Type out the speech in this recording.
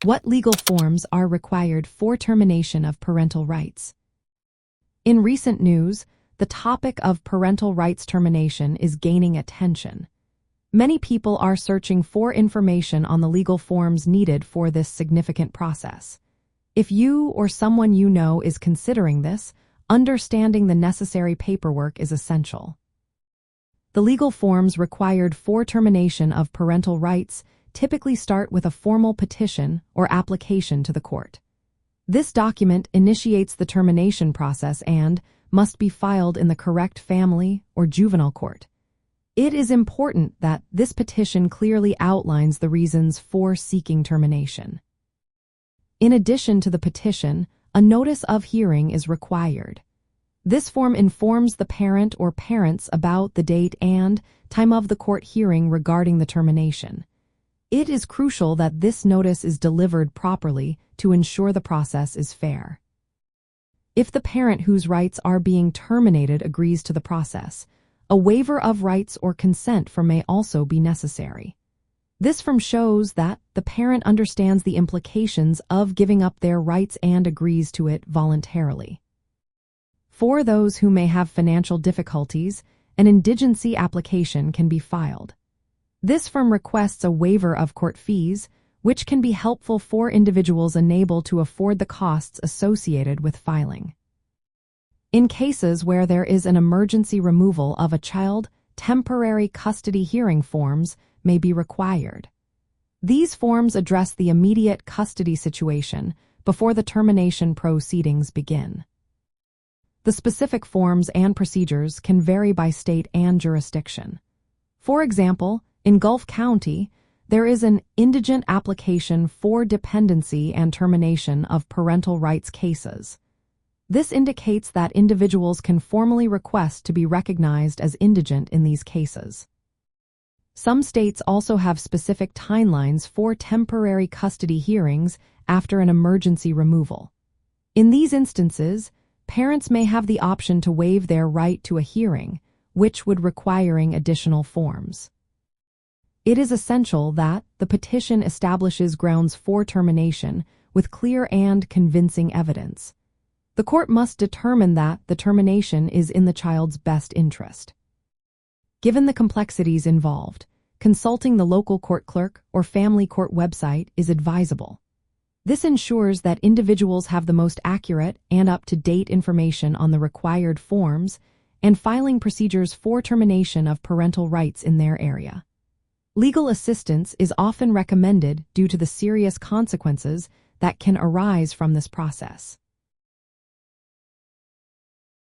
What legal forms are required for termination of parental rights? In recent news, the topic of parental rights termination is gaining attention. Many people are searching for information on the legal forms needed for this significant process. If you or someone you know is considering this, understanding the necessary paperwork is essential. The legal forms required for termination of parental rights typically start with a formal petition or application to the court. This document initiates the termination process and must be filed in the correct family or juvenile court. It is important that this petition clearly outlines the reasons for seeking termination. In addition to the petition, a notice of hearing is required. This form informs the parent or parents about the date and time of the court hearing regarding the termination. It is crucial that this notice is delivered properly to ensure the process is fair. If the parent whose rights are being terminated agrees to the process, a waiver of rights or consent form may also be necessary. This form shows that the parent understands the implications of giving up their rights and agrees to it voluntarily. For those who may have financial difficulties, an indigency application can be filed. This form requests a waiver of court fees, which can be helpful for individuals unable to afford the costs associated with filing. In cases where there is an emergency removal of a child, temporary custody hearing forms may be required. These forms address the immediate custody situation before the termination proceedings begin. The specific forms and procedures can vary by state and jurisdiction. For example, in Gulf County, there is an indigent application for dependency and termination of parental rights cases. This indicates that individuals can formally request to be recognized as indigent in these cases. Some states also have specific timelines for temporary custody hearings after an emergency removal. In these instances, parents may have the option to waive their right to a hearing, which would requiring additional forms. It is essential that the petition establishes grounds for termination with clear and convincing evidence. The court must determine that the termination is in the child's best interest. Given the complexities involved, consulting the local court clerk or family court website is advisable. This ensures that individuals have the most accurate and up-to-date information on the required forms and filing procedures for termination of parental rights in their area. Legal assistance is often recommended due to the serious consequences that can arise from this process.